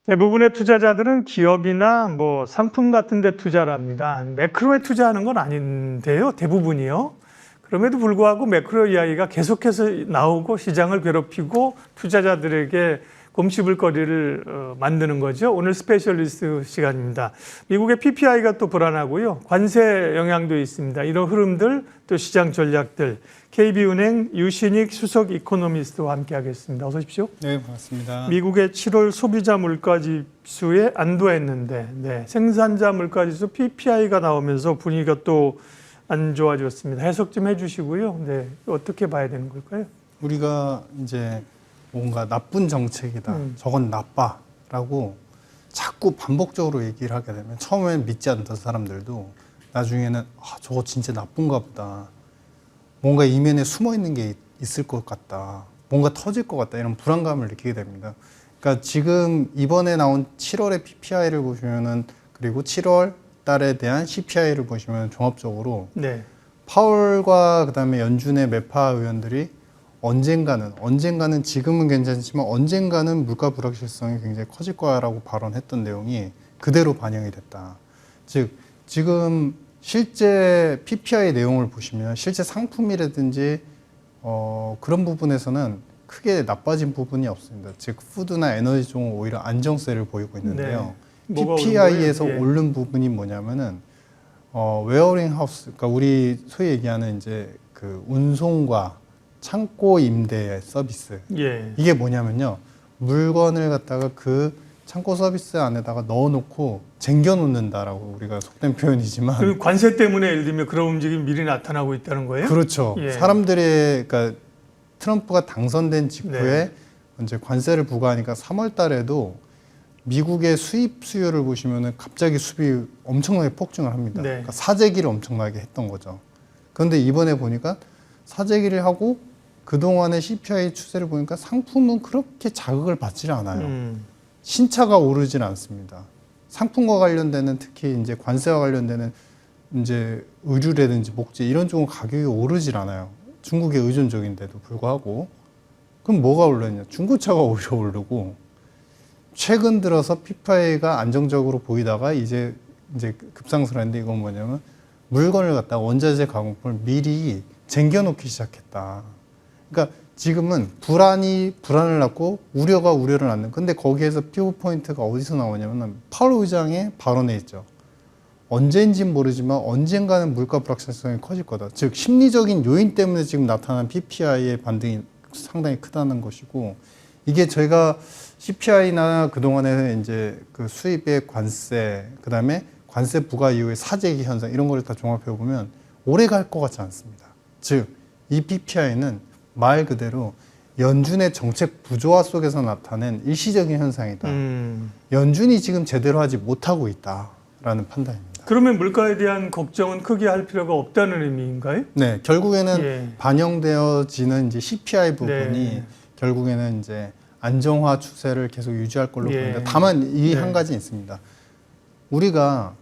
대부분의 투자자들은 기업이나 뭐 상품 같은 데 투자를 합니다. 매크로에 투자하는 건 아닌데요. 대부분이요. 그럼에도 불구하고 매크로 이야기가 계속해서 나오고 시장을 괴롭히고 투자자들에게 곰씹을거리를 만드는 거죠. 오늘 스페셜리스트 시간입니다. 미국의 PPI가 또 불안하고요. 관세 영향도 있습니다. 이런 흐름들 또 시장 전략들 KB은행 유신익 수석 이코노미스트와 함께 하겠습니다. 어서 오십시오. 네, 반갑습니다. 미국의 7월 소비자 물가지수에 안도했는데 생산자 물가지수 PPI가 나오면서 분위기가 또 안 좋아졌습니다. 해석 좀 해주시고요. 네, 어떻게 봐야 되는 걸까요? 우리가 이제 뭔가 나쁜 정책이다, 저건 나빠라고 자꾸 반복적으로 얘기를 하게 되면 처음엔 믿지 않던 사람들도 나중에는 저거 진짜 나쁜가 보다. 뭔가 이면에 숨어 있는 게 있을 것 같다. 뭔가 터질 것 같다. 이런 불안감을 느끼게 됩니다. 그러니까 지금 이번에 나온 7월의 PPI를 보시면은 그리고 7월 달에 대한 CPI를 보시면 종합적으로 네. 파월과 그다음에 연준의 매파 의원들이 언젠가는 지금은 괜찮지만 언젠가는 물가 불확실성이 굉장히 커질 거라고 발언했던 내용이 그대로 반영이 됐다. 즉 지금 실제 PPI 내용을 보시면 실제 상품이라든지 그런 부분에서는 크게 나빠진 부분이 없습니다. 즉 푸드나 에너지 쪽은 오히려 안정세를 보이고 있는데요. 네. PPI에서 예. 오른 부분이 뭐냐면은 웨어링 하우스, 그러니까 우리 소위 얘기하는 이제 그 운송과 창고 임대 서비스. 예. 이게 뭐냐면요. 물건을 갖다가 그 창고 서비스 안에다가 넣어놓고 쟁겨놓는다라고 우리가 속된 표현이지만. 그 관세 때문에 예를 들면 그런 움직임이 미리 나타나고 있다는 거예요? 그렇죠. 예. 사람들의, 그러니까 트럼프가 당선된 직후에 네. 이제 관세를 부과하니까 3월 달에도 미국의 수입 수요를 보시면은 갑자기 수입이 엄청나게 폭증을 합니다. 네. 그러니까 사재기를 엄청나게 했던 거죠. 그런데 이번에 보니까 사재기를 하고 그동안의 CPI 추세를 보니까 상품은 그렇게 자극을 받지를 않아요. 신차가 오르질 않습니다. 상품과 관련되는 특히 이제 관세와 관련되는 이제 의류라든지 목재 이런 쪽은 가격이 오르질 않아요. 중국에 의존적인데도 불구하고. 그럼 뭐가 올랐냐? 중고차가 오히려 오르고 최근 들어서 PPI가 안정적으로 보이다가 이제 급상승을 했는데 이건 뭐냐면 물건을 갖다가 원자재 가공품을 미리 쟁겨놓기 시작했다. 그러니까 지금은 불안을 낳고 우려가 우려를 낳는. 근데 거기에서 피부 포인트가 어디서 나오냐면 파월 의장의 발언에 있죠. 언제인지는 모르지만 언젠가는 물가 불확실성이 커질 거다. 즉 심리적인 요인 때문에 지금 나타난 PPI의 반등이 상당히 크다는 것이고, 이게 저희가 CPI나 그동안에 이제 그 수입의 관세, 그 다음에 관세 부과 이후의 사재기 현상, 이런 거를 다 종합해 보면 오래 갈 것 같지 않습니다. 즉, 이 PPI는 말 그대로 연준의 정책 부조화 속에서 나타낸 일시적인 현상이다. 연준이 지금 제대로 하지 못하고 있다라는 판단입니다. 그러면 물가에 대한 걱정은 크게 할 필요가 없다는 의미인가요? 네, 결국에는 예. 반영되어지는 이제 CPI 부분이 네. 결국에는 이제 안정화 추세를 계속 유지할 걸로 예. 보입니다. 다만 이 네. 한 가지 있습니다. 우리가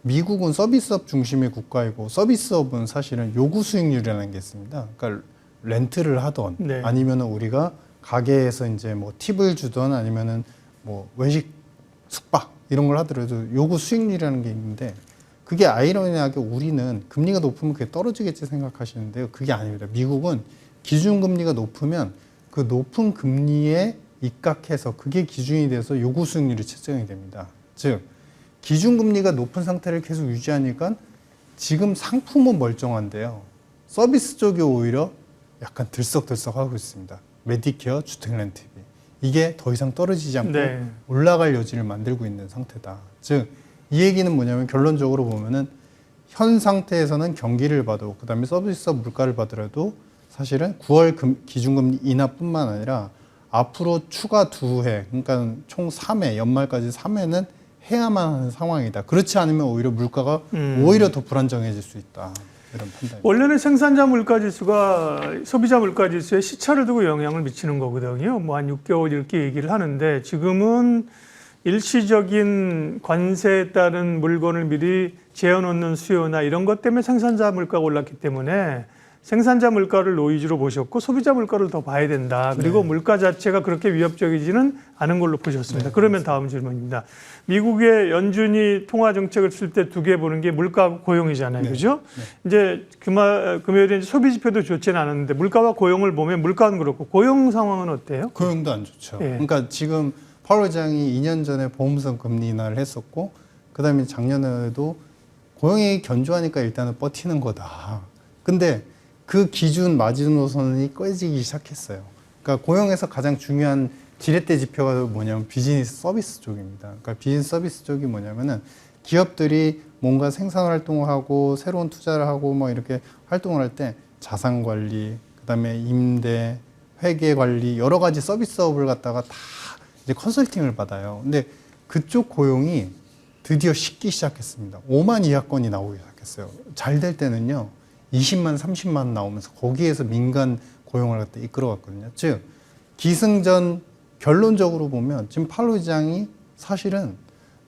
미국은 서비스업 중심의 국가이고 서비스업은 사실은 요구 수익률이라는 게 있습니다. 그러니까 렌트를 하던 네. 아니면은 우리가 가게에서 이제 뭐 팁을 주던 아니면은 뭐 외식 숙박 이런 걸 하더라도 요구 수익률이라는 게 있는데, 그게 아이러니하게 우리는 금리가 높으면 그게 떨어지겠지 생각하시는데요. 그게 아닙니다. 미국은 기준금리가 높으면 그 높은 금리에 입각해서 그게 기준이 돼서 요구 수익률이 책정이 됩니다. 즉 기준금리가 높은 상태를 계속 유지하니까 지금 상품은 멀쩡한데요. 서비스 쪽이 오히려 약간 들썩들썩하고 있습니다. 메디케어, 주택렌트비. 이게 더 이상 떨어지지 않고 네. 올라갈 여지를 만들고 있는 상태다. 즉 이 얘기는 뭐냐면 결론적으로 보면은 현 상태에서는 경기를 봐도 그다음에 서비스업 물가를 봐더라도 사실은 9월 기준금리 인하뿐만 아니라 앞으로 추가 2회, 그러니까 총 3회, 연말까지 3회는 해야만 하는 상황이다. 그렇지 않으면 오히려 물가가 오히려 더 불안정해질 수 있다. 이런 판단입니다. 원래는 생산자 물가지수가 소비자 물가지수에 시차를 두고 영향을 미치는 거거든요. 뭐 한 6개월 이렇게 얘기를 하는데 지금은 일시적인 관세에 따른 물건을 미리 재어놓는 수요나 이런 것 때문에 생산자 물가가 올랐기 때문에 생산자 물가를 노이즈로 보셨고 소비자 물가를 더 봐야 된다. 그리고 네. 물가 자체가 그렇게 위협적이지는 않은 걸로 보셨습니다. 네, 그러면 다음 질문입니다. 미국의 연준이 통화 정책을 쓸 때 두 개 보는 게 물가하고 고용이잖아요. 네. 그죠? 네. 이제 금요일에 이제 소비 지표도 좋지는 않았는데 물가와 고용을 보면 물가는 그렇고 고용 상황은 어때요? 고용도 안 좋죠. 예. 그러니까 지금 파월 의장이 2년 전에 보험성 금리 인하를 했었고, 그다음에 작년에도 고용이 견조하니까 일단은 버티는 거다. 근데 그 기준 마지노선이 꺼지기 시작했어요. 그러니까 고용에서 가장 중요한 지렛대 지표가 뭐냐면 비즈니스 서비스 쪽입니다. 그러니까 비즈니스 서비스 쪽이 뭐냐면은 기업들이 뭔가 생산 활동을 하고 새로운 투자를 하고 뭐 이렇게 활동을 할 때 자산 관리, 그다음에 임대, 회계 관리 여러 가지 서비스업을 갖다가 다 이제 컨설팅을 받아요. 근데 그쪽 고용이 드디어 식기 시작했습니다. 5만 이하 건이 나오기 시작했어요. 잘 될 때는요, 20만, 30만 나오면서 거기에서 민간 고용을 갖다 이끌어갔거든요. 즉, 기승전 결론적으로 보면 지금 파월 의장이 사실은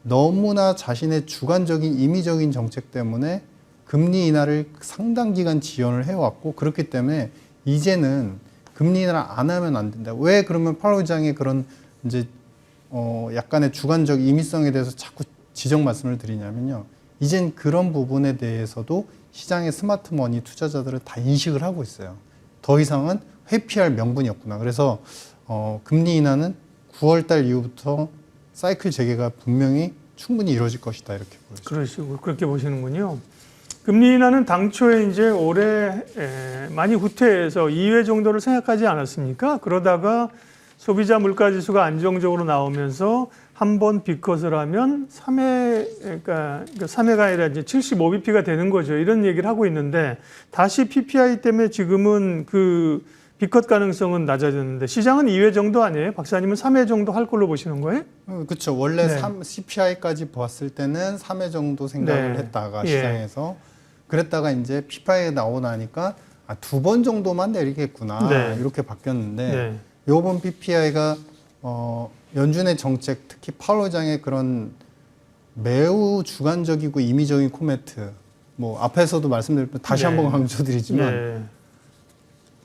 너무나 자신의 주관적인 임의적인 정책 때문에 금리 인하를 상당 기간 지연을 해왔고, 그렇기 때문에 이제는 금리 인하를 안 하면 안 된다. 왜 그러면 파월 의장의 그런 이제 약간의 주관적 임의성에 대해서 자꾸 지적 말씀을 드리냐면요. 이젠 그런 부분에 대해서도 시장의 스마트머니 투자자들은 다 인식을 하고 있어요. 더 이상은 회피할 명분이 없구나. 그래서 금리 인하는 9월 달 이후부터 사이클 재개가 분명히 충분히 이루어질 것이다. 이렇게 보여집니다. 그러시고 그렇게 보시는군요. 금리 인하는 당초에 이제 올해 많이 후퇴해서 2회 정도를 생각하지 않았습니까? 그러다가 소비자 물가 지수가 안정적으로 나오면서 한 번 빅컷을 하면 3회, 그러니까 3회가 아니라 이제 75bp가 되는 거죠. 이런 얘기를 하고 있는데 다시 PPI 때문에 지금은 그 빅컷 가능성은 낮아졌는데 시장은 2회 정도 아니에요? 박사님은 3회 정도 할 걸로 보시는 거예요? 그렇죠. 원래 네. CPI까지 보았을 때는 3회 정도 생각을 네. 했다가 예. 시장에서 그랬다가 이제 PPI가 나오고 나니까 2번 정도만 내리겠구나. 네. 이렇게 바뀌었는데 네. 요번 PPI가 연준의 정책, 특히 파월 의장의 그런 매우 주관적이고 임의적인 코멘트, 뭐 앞에서도 말씀드렸지만 다시 네. 한번 강조드리지만 네.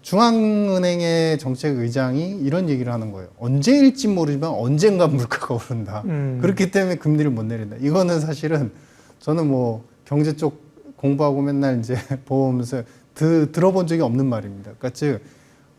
중앙은행의 정책 의장이 이런 얘기를 하는 거예요. 언제일지 모르지만 언젠가 물가가 오른다. 그렇기 때문에 금리를 못 내린다. 이거는 사실은 저는 뭐 경제 쪽 공부하고 맨날 이제 보면서 들어본 적이 없는 말입니다. 그러니까 즉,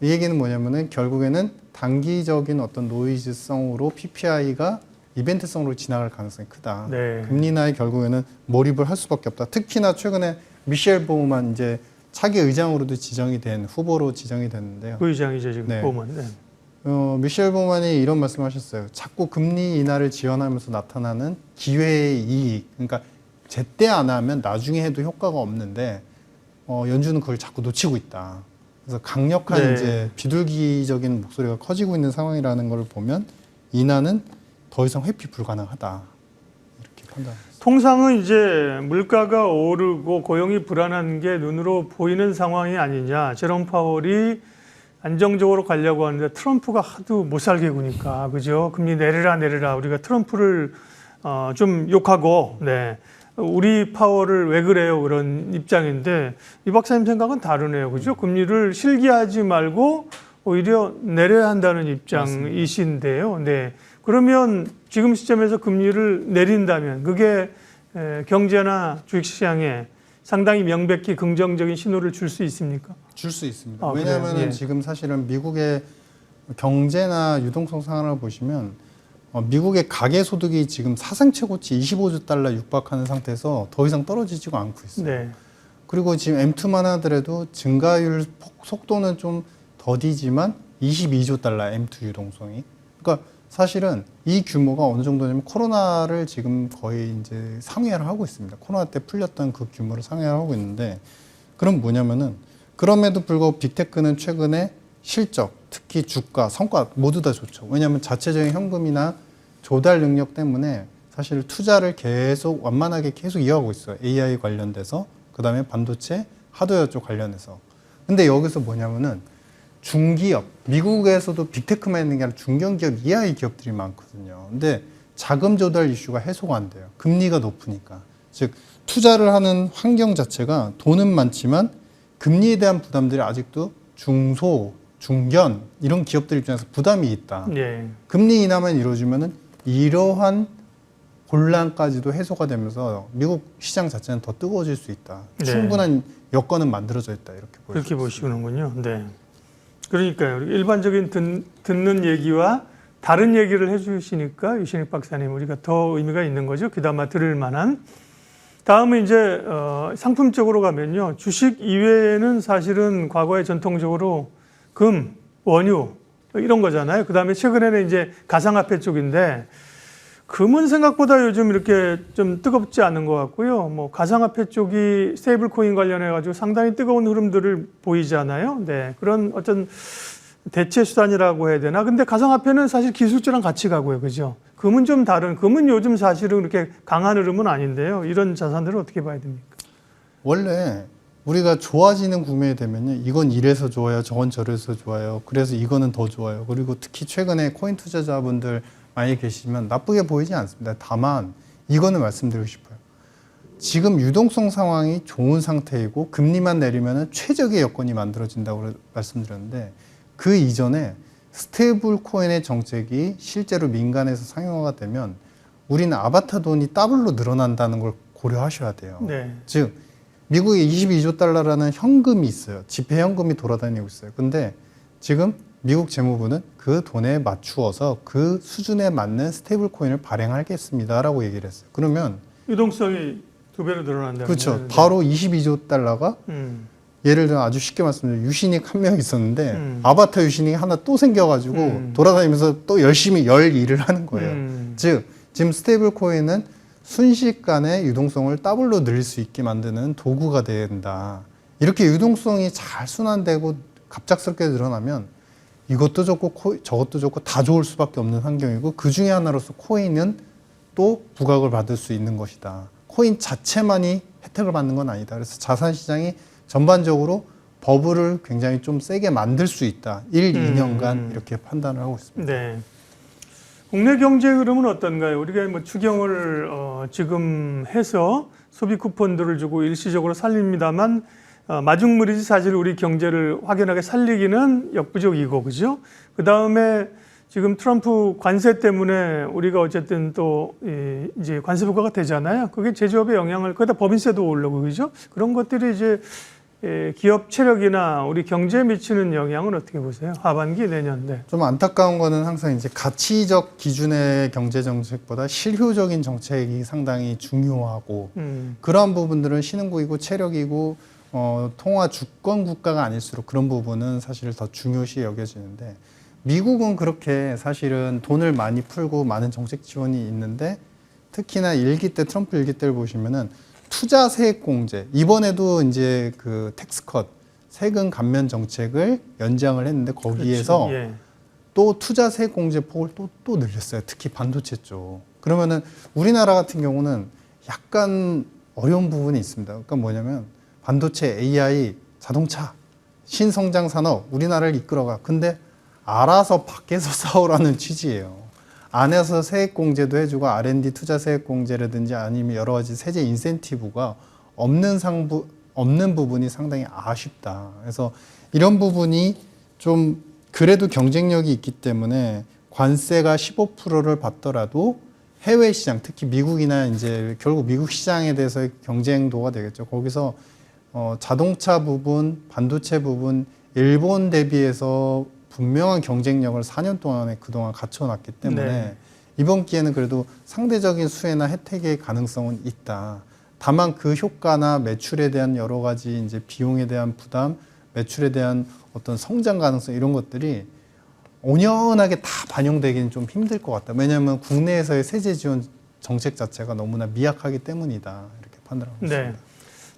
이 얘기는 뭐냐면은 결국에는 단기적인 어떤 노이즈성으로 PPI가 이벤트성으로 지나갈 가능성이 크다. 네. 금리 인하에 결국에는 몰입을 할 수밖에 없다. 특히나 최근에 미셸 보우만 이제 차기 의장으로도 지정이 된 후보로 지정이 됐는데요. 부의장이죠 지금 네. 보면. 네. 미셸 보우만이 이런 말씀하셨어요. 자꾸 금리 인하를 지원하면서 나타나는 기회의 이익. 그러니까 제때 안 하면 나중에 해도 효과가 없는데 연준은 그걸 자꾸 놓치고 있다. 그래서 강력한 네. 이제 비둘기적인 목소리가 커지고 있는 상황이라는 걸 보면 인하는 더 이상 회피 불가능하다. 이렇게 판단합니다. 통상은 이제 물가가 오르고 고용이 불안한 게 눈으로 보이는 상황이 아니냐. 제롬 파월이 안정적으로 가려고 하는데 트럼프가 하도 못 살게 구니까 그죠? 금리 내려라 우리가 트럼프를 좀 욕하고 네. 우리 파월을 왜 그래요? 그런 입장인데 이 박사님 생각은 다르네요. 그죠? 금리를 실기하지 말고 오히려 내려야 한다는 입장이신데요. 네. 그러면 지금 시점에서 금리를 내린다면 그게 경제나 주식시장에 상당히 명백히 긍정적인 신호를 줄 수 있습니까? 줄 수 있습니다. 아, 왜냐하면 그래요? 예. 지금 사실은 미국의 경제나 유동성 상황을 보시면 미국의 가계소득이 지금 사상 최고치 25조 달러 육박하는 상태에서 더 이상 떨어지지가 않고 있어요. 네. 그리고 지금 M2만 하더라도 증가율 속도는 좀 더디지만 22조 달러 M2 유동성이. 그러니까 사실은 이 규모가 어느 정도냐면 코로나를 지금 거의 이제 상회를 하고 있습니다. 코로나 때 풀렸던 그 규모를 상회를 하고 있는데 그럼 뭐냐면은 그럼에도 불구하고 빅테크는 최근에 실적, 특히 주가, 성과 모두 다 좋죠. 왜냐하면 자체적인 현금이나 조달 능력 때문에 사실 투자를 계속 완만하게 계속 이어가고 있어요. AI 관련돼서 그다음에 반도체, 하드웨어 쪽 관련해서. 근데 여기서 뭐냐면은 중기업, 미국에서도 빅테크만 있는 게 아니라 중견기업 이하의 기업들이 많거든요. 근데 자금 조달 이슈가 해소가 안 돼요. 금리가 높으니까. 즉 투자를 하는 환경 자체가 돈은 많지만 금리에 대한 부담들이 아직도 중소, 중견 이런 기업들 입장에서 부담이 있다. 예. 금리 인하만 이루어지면은 이러한 혼란까지도 해소가 되면서 미국 시장 자체는 더 뜨거워질 수 있다. 네. 충분한 여건은 만들어져 있다. 이렇게 그렇게 보시는군요. 네. 그러니까요. 일반적인 듣는 얘기와 다른 얘기를 해주시니까 유신익 박사님 우리가 더 의미가 있는 거죠. 귀담아 들을 만한. 다음은 이제 상품 쪽으로 가면요. 주식 이외에는 사실은 과거에 전통적으로 금, 원유 이런 거잖아요. 그 다음에 최근에는 이제 가상화폐 쪽인데 금은 생각보다 요즘 이렇게 좀 뜨겁지 않은 것 같고요. 뭐 가상화폐 쪽이 스테이블 코인 관련해 가지고 상당히 뜨거운 흐름들을 보이잖아요. 네, 그런 어떤 대체 수단이라고 해야 되나? 근데 가상화폐는 사실 기술주랑 같이 가고요, 그죠? 금은 좀 다른. 금은 요즘 사실은 그렇게 강한 흐름은 아닌데요. 이런 자산들을 어떻게 봐야 됩니까? 원래 우리가 좋아지는 구매에 되면요, 이건 이래서 좋아요, 저건 저래서 좋아요. 그래서 이거는 더 좋아요. 그리고 특히 최근에 코인 투자자분들 많이 계시지만 나쁘게 보이지 않습니다. 다만 이거는 말씀드리고 싶어요. 지금 유동성 상황이 좋은 상태이고 금리만 내리면 최적의 여건이 만들어진다고 말씀드렸는데 그 이전에 스테이블 코인의 정책이 실제로 민간에서 상용화가 되면 우리는 아바타 돈이 더블로 늘어난다는 걸 고려하셔야 돼요. 네. 즉 미국에 22조 달러라는 현금이 있어요. 지폐 현금이 돌아다니고 있어요. 근데 지금 미국 재무부는 그 돈에 맞추어서 그 수준에 맞는 스테이블 코인을 발행하겠습니다라고 얘기를 했어요. 그러면 유동성이 2배로 늘어난다. 그렇죠. 바로 22조 달러가 예를 들어 아주 쉽게 말씀드리면 유신익 한 명 있었는데 아바타 유신익이 하나 또 생겨가지고 돌아다니면서 또 열심히 열 일을 하는 거예요. 즉 지금 스테이블 코인은 순식간에 유동성을 더블로 늘릴 수 있게 만드는 도구가 된다. 이렇게 유동성이 잘 순환되고 갑작스럽게 늘어나면 이것도 좋고 저것도 좋고 다 좋을 수밖에 없는 환경이고 그 중에 하나로서 코인은 또 부각을 받을 수 있는 것이다. 코인 자체만이 혜택을 받는 건 아니다. 그래서 자산시장이 전반적으로 버블을 굉장히 좀 세게 만들 수 있다. 1, 2년간 이렇게 판단을 하고 있습니다. 네. 국내 경제 흐름은 어떤가요? 우리가 뭐 추경을 지금 해서 소비 쿠폰들을 주고 일시적으로 살립니다만 마중물이지 사실 우리 경제를 확연하게 살리기는 역부족이고, 그죠? 그 다음에 지금 트럼프 관세 때문에 우리가 어쨌든 또 이제 관세 부과가 되잖아요. 그게 제조업에 영향을, 거기다 법인세도 오르고, 그죠? 그런 것들이 이제 기업 체력이나 우리 경제에 미치는 영향은 어떻게 보세요? 하반기 내년. 네. 좀 안타까운 거는 항상 이제 가치적 기준의 경제 정책보다 실효적인 정책이 상당히 중요하고 그러한 부분들은 신흥국이고 체력이고 통화 주권 국가가 아닐수록 그런 부분은 사실 더 중요시 여겨지는데 미국은 그렇게 사실은 돈을 많이 풀고 많은 정책 지원이 있는데 특히나 트럼프 일기 때를 보시면은 투자 세액 공제, 이번에도 이제 그 텍스컷, 세금 감면 정책을 연장을 했는데 거기에서 그렇죠. 예. 또 투자 세액 공제 폭을 또 늘렸어요. 특히 반도체 쪽. 그러면은 우리나라 같은 경우는 약간 어려운 부분이 있습니다. 그러니까 뭐냐면 반도체, AI, 자동차, 신성장 산업, 우리나라를 이끌어가. 근데 알아서 밖에서 싸우라는 취지예요. 안에서 세액 공제도 해주고 R&D 투자 세액 공제라든지 아니면 여러 가지 세제 인센티브가 없는 부분이 상당히 아쉽다. 그래서 이런 부분이 좀 그래도 경쟁력이 있기 때문에 관세가 15%를 받더라도 해외 시장, 특히 미국이나 이제 결국 미국 시장에 대해서의 경쟁도가 되겠죠. 거기서 자동차 부분, 반도체 부분, 일본 대비해서 분명한 경쟁력을 4년 동안에 그동안 갖춰놨기 때문에 네. 이번 기회는 그래도 상대적인 수혜나 혜택의 가능성은 있다. 다만 그 효과나 매출에 대한 여러 가지 이제 비용에 대한 부담, 매출에 대한 어떤 성장 가능성 이런 것들이 온연하게 다 반영되기는 좀 힘들 것 같다. 왜냐하면 국내에서의 세제 지원 정책 자체가 너무나 미약하기 때문이다. 이렇게 판단하고 있습니다. 네.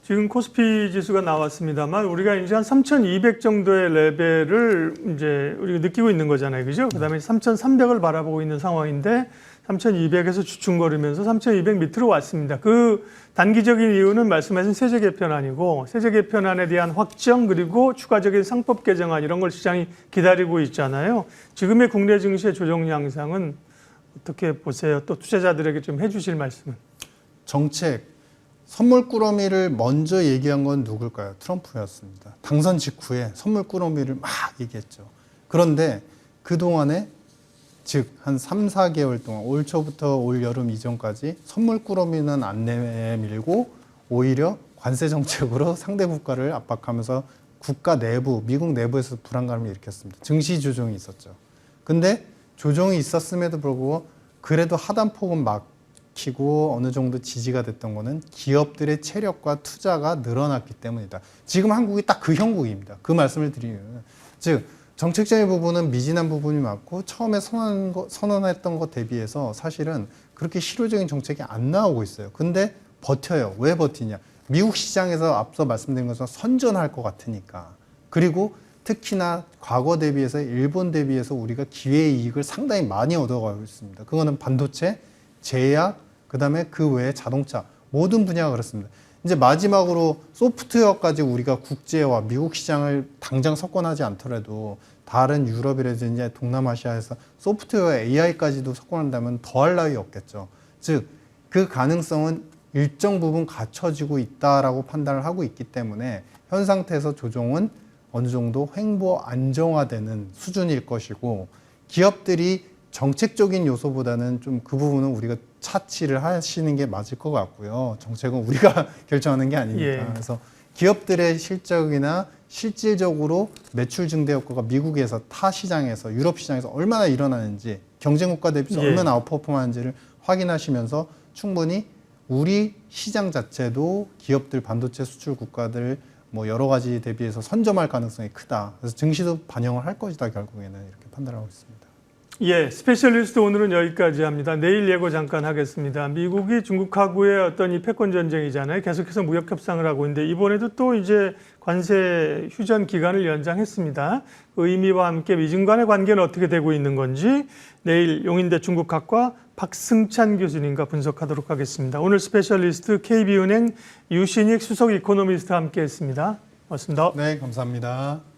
지금 코스피 지수가 나왔습니다만 우리가 이제 한 3,200 정도의 레벨을 이제 우리가 느끼고 있는 거잖아요. 그죠? 그다음에 3,300을 바라보고 있는 상황인데 3,200에서 주춤거리면서 3,200 밑으로 왔습니다. 그 단기적인 이유는 말씀하신 세제 개편안이고 세제 개편안에 대한 확정 그리고 추가적인 상법 개정안 이런 걸 시장이 기다리고 있잖아요. 지금의 국내 증시의 조정 양상은 어떻게 보세요? 또 투자자들에게 좀 해주실 말씀은? 정책 선물 꾸러미를 먼저 얘기한 건 누굴까요? 트럼프였습니다. 당선 직후에 선물 꾸러미를 막 얘기했죠. 그런데 그동안에 즉 한 3, 4개월 동안 올 초부터 올 여름 이전까지 선물 꾸러미는 안 내밀고 오히려 관세 정책으로 상대 국가를 압박하면서 국가 내부, 미국 내부에서 불안감을 일으켰습니다. 증시 조정이 있었죠. 근데 조정이 있었음에도 불구하고 그래도 하단폭은 막히고 어느 정도 지지가 됐던 거는 기업들의 체력과 투자가 늘어났기 때문이다. 지금 한국이 딱 그 형국입니다. 그 말씀을 드리면 즉 정책적인 부분은 미진한 부분이 많고 처음에 선언했던 것 대비해서 사실은 그렇게 실효적인 정책이 안 나오고 있어요. 근데 버텨요. 왜 버티냐? 미국 시장에서 앞서 말씀드린 것처럼 선전할 것 같으니까. 그리고 특히나 과거 대비해서 일본 대비해서 우리가 기회 이익을 상당히 많이 얻어가고 있습니다. 그거는 반도체, 제약, 그다음에 그 외에 자동차 모든 분야가 그렇습니다. 이제 마지막으로 소프트웨어까지 우리가 국제화, 미국 시장을 당장 석권하지 않더라도 다른 유럽이라든지 동남아시아에서 소프트웨어 AI까지도 석권한다면 더할 나위 없겠죠. 즉, 그 가능성은 일정 부분 갖춰지고 있다라고 판단을 하고 있기 때문에 현 상태에서 조정은 어느 정도 횡보 안정화되는 수준일 것이고 기업들이 정책적인 요소보다는 좀 그 부분은 우리가 차치를 하시는 게 맞을 것 같고요. 정책은 우리가 결정하는 게 아니니까. 예. 그래서 기업들의 실적이나 실질적으로 매출 증대 효과가 미국에서 타 시장에서 유럽 시장에서 얼마나 일어나는지 경쟁 국가 대비해서 예. 얼마나 아웃퍼폼하는지를 확인하시면서 충분히 우리 시장 자체도 기업들 반도체 수출 국가들 뭐 여러 가지 대비해서 선점할 가능성이 크다. 그래서 증시도 반영을 할 것이다. 결국에는 이렇게 판단하고 있습니다. 예, 스페셜리스트 오늘은 여기까지 합니다. 내일 예고 잠깐 하겠습니다. 미국이 중국하고의 어떤 이 패권 전쟁이잖아요. 계속해서 무역 협상을 하고 있는데 이번에도 또 이제 관세 휴전 기간을 연장했습니다. 그 의미와 함께 미중 간의 관계는 어떻게 되고 있는 건지 내일 용인대 중국학과 박승찬 교수님과 분석하도록 하겠습니다. 오늘 스페셜리스트 KB은행 유신익 수석 이코노미스트와 함께했습니다. 고맙습니다. 네, 감사합니다.